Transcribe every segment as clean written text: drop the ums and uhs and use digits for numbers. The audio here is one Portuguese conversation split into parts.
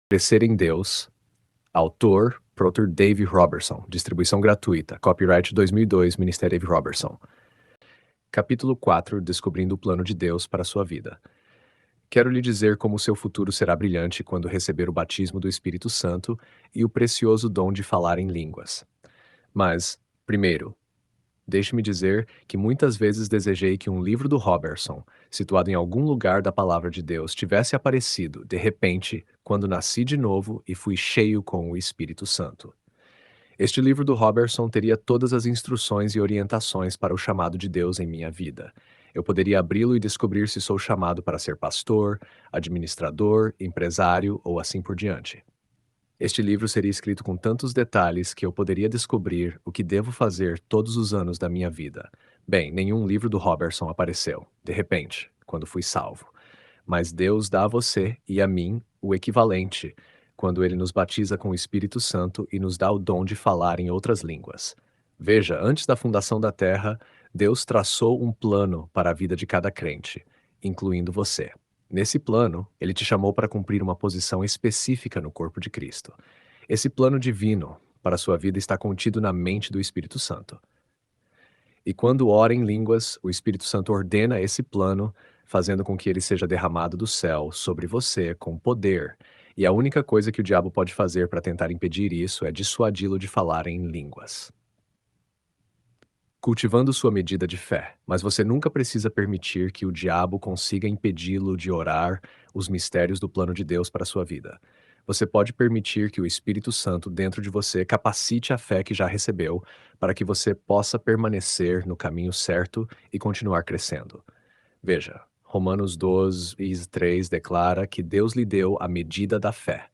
Crescer em Deus. Autor, Proter Dave Robertson. Distribuição gratuita. Copyright 2002, Ministério Dave Robertson. Capítulo 4. Descobrindo o plano de Deus para a sua vida. Quero lhe dizer como seu futuro será brilhante quando receber o batismo do Espírito Santo e o precioso dom de falar em línguas. Mas, primeiro, deixe-me dizer que muitas vezes desejei que um livro do Robertson, situado em algum lugar da Palavra de Deus, tivesse aparecido, de repente, quando nasci de novo e fui cheio com o Espírito Santo. Este livro do Robertson teria todas as instruções e orientações para o chamado de Deus em minha vida. Eu poderia abri-lo e descobrir se sou chamado para ser pastor, administrador, empresário ou assim por diante. Este livro seria escrito com tantos detalhes que eu poderia descobrir o que devo fazer todos os anos da minha vida. Bem, nenhum livro do Robertson apareceu, de repente, quando fui salvo. Mas Deus dá a você e a mim o equivalente, quando Ele nos batiza com o Espírito Santo e nos dá o dom de falar em outras línguas. Veja, antes da fundação da Terra, Deus traçou um plano para a vida de cada crente, incluindo você. Nesse plano, Ele te chamou para cumprir uma posição específica no corpo de Cristo. Esse plano divino para a sua vida está contido na mente do Espírito Santo. E quando ora em línguas, o Espírito Santo ordena esse plano, fazendo com que ele seja derramado do céu sobre você com poder. E a única coisa que o diabo pode fazer para tentar impedir isso é dissuadi-lo de falar em línguas. Cultivando sua medida de fé, mas você nunca precisa permitir que o diabo consiga impedi-lo de orar os mistérios do plano de Deus para a sua vida. Você pode permitir que o Espírito Santo dentro de você capacite a fé que já recebeu para que você possa permanecer no caminho certo e continuar crescendo. Veja, Romanos 12:3 declara que Deus lhe deu a medida da fé.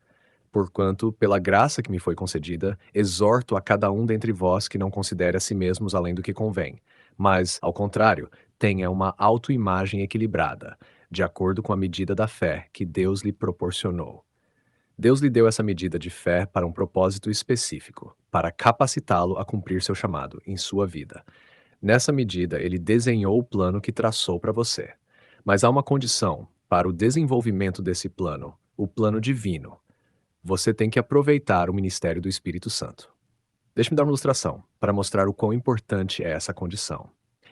Porquanto, pela graça que me foi concedida, exorto a cada um dentre vós que não considere a si mesmos além do que convém, mas, ao contrário, tenha uma autoimagem equilibrada, de acordo com a medida da fé que Deus lhe proporcionou. Deus lhe deu essa medida de fé para um propósito específico, para capacitá-lo a cumprir seu chamado em sua vida. Nessa medida, ele desenhou o plano que traçou para você. Mas há uma condição para o desenvolvimento desse plano, o plano divino. Você tem que aproveitar o ministério do Espírito Santo. Deixe-me dar uma ilustração, para mostrar o quão importante é essa condição.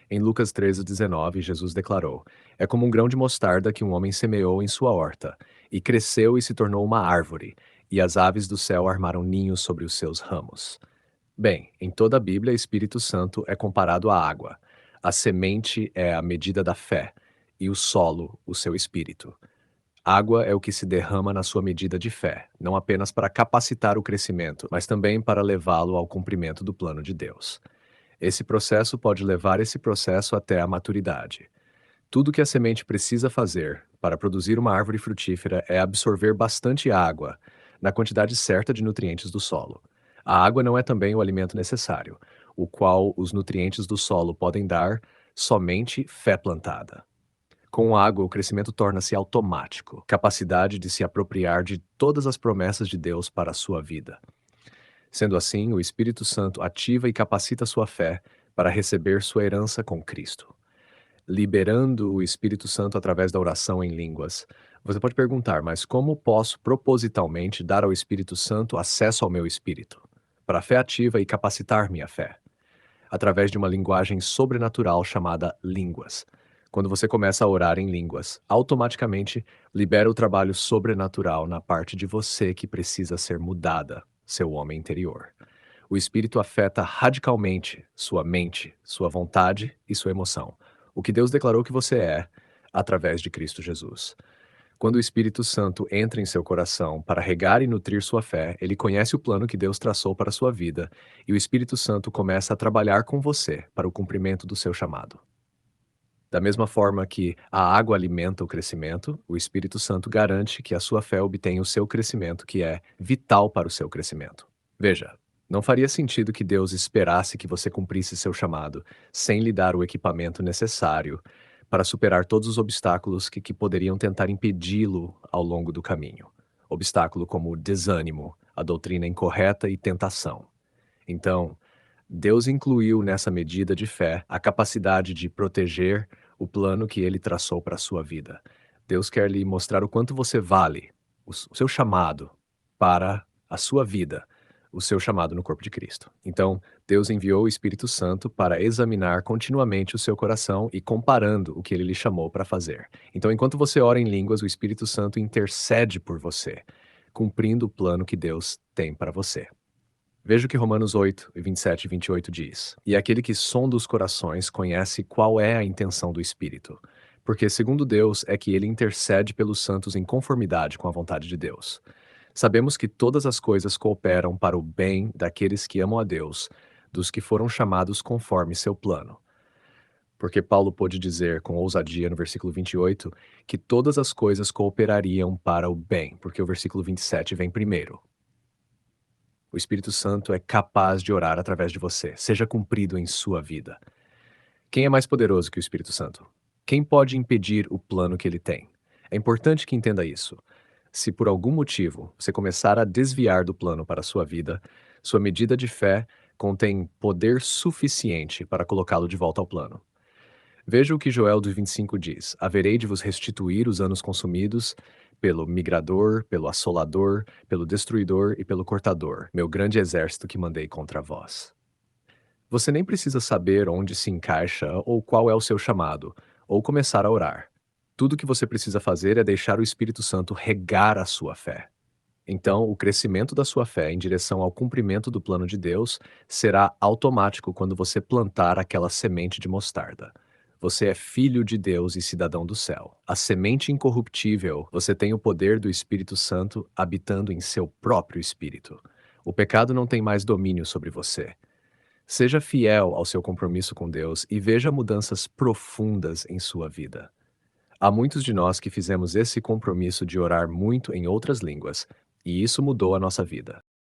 Em Lucas 13:19, Jesus declarou: É como um grão de mostarda que um homem semeou em sua horta, e cresceu e se tornou uma árvore, e as aves do céu armaram ninhos sobre os seus ramos. Bem, em toda a Bíblia, Espírito Santo é comparado à água. A semente é a medida da fé, e o solo, o seu espírito. Água é o que se derrama na sua medida de fé, não apenas para capacitar o crescimento, mas também para levá-lo ao cumprimento do plano de Deus. Esse processo pode levar esse processo até a maturidade. Tudo que a semente precisa fazer para produzir uma árvore frutífera é absorver bastante água, na quantidade certa de nutrientes do solo. A água não é também o alimento necessário, o qual os nutrientes do solo podem dar somente fé plantada. Com água, o crescimento torna-se automático, capacidade de se apropriar de todas as promessas de Deus para a sua vida. Sendo assim, o Espírito Santo ativa e capacita sua fé para receber sua herança com Cristo. Liberando o Espírito Santo através da oração em línguas. Você pode perguntar, mas como posso propositalmente dar ao Espírito Santo acesso ao meu espírito? Para a fé ativa e capacitar minha fé. Através de uma linguagem sobrenatural chamada línguas. Quando você começa a orar em línguas, automaticamente libera o trabalho sobrenatural na parte de você que precisa ser mudada, seu homem interior. O Espírito afeta radicalmente sua mente, sua vontade e sua emoção, o que Deus declarou que você é, através de Cristo Jesus. Quando o Espírito Santo entra em seu coração para regar e nutrir sua fé, ele conhece o plano que Deus traçou para a sua vida, e o Espírito Santo começa a trabalhar com você para o cumprimento do seu chamado. Da mesma forma que a água alimenta o crescimento, o Espírito Santo garante que a sua fé obtenha o seu crescimento, que é vital para o seu crescimento. Veja, não faria sentido que Deus esperasse que você cumprisse seu chamado, sem lhe dar o equipamento necessário para superar todos os obstáculos que poderiam tentar impedi-lo ao longo do caminho. Obstáculo como desânimo, a doutrina incorreta e tentação. Então, Deus incluiu nessa medida de fé a capacidade de proteger o plano que ele traçou para a sua vida. Deus quer lhe mostrar o quanto você vale, o seu chamado, para a sua vida, o seu chamado no corpo de Cristo. Então, Deus enviou o Espírito Santo para examinar continuamente o seu coração e comparando o que ele lhe chamou para fazer. Então, enquanto você ora em línguas, o Espírito Santo intercede por você, cumprindo o plano que Deus tem para você. Veja o que Romanos 8, 27 e 28 diz. E aquele que sonda os corações conhece qual é a intenção do Espírito. Porque, segundo Deus, é que ele intercede pelos santos em conformidade com a vontade de Deus. Sabemos que todas as coisas cooperam para o bem daqueles que amam a Deus, dos que foram chamados conforme seu plano. Porque Paulo pôde dizer com ousadia no versículo 28 que todas as coisas cooperariam para o bem, porque o versículo 27 vem primeiro. O Espírito Santo é capaz de orar através de você, seja cumprido em sua vida. Quem é mais poderoso que o Espírito Santo? Quem pode impedir o plano que ele tem? É importante que entenda isso. Se por algum motivo você começar a desviar do plano para a sua vida, sua medida de fé contém poder suficiente para colocá-lo de volta ao plano. Veja o que Joel 2:25 diz: Haverei de vos restituir os anos consumidos pelo migrador, pelo assolador, pelo destruidor e pelo cortador, meu grande exército que mandei contra vós. Você nem precisa saber onde se encaixa ou qual é o seu chamado, ou começar a orar. Tudo que você precisa fazer é deixar o Espírito Santo regar a sua fé. Então, o crescimento da sua fé em direção ao cumprimento do plano de Deus será automático quando você plantar aquela semente de mostarda. Você é filho de Deus e cidadão do céu. A semente incorruptível, você tem o poder do Espírito Santo habitando em seu próprio espírito. O pecado não tem mais domínio sobre você. Seja fiel ao seu compromisso com Deus e veja mudanças profundas em sua vida. Há muitos de nós que fizemos esse compromisso de orar muito em outras línguas, e isso mudou a nossa vida.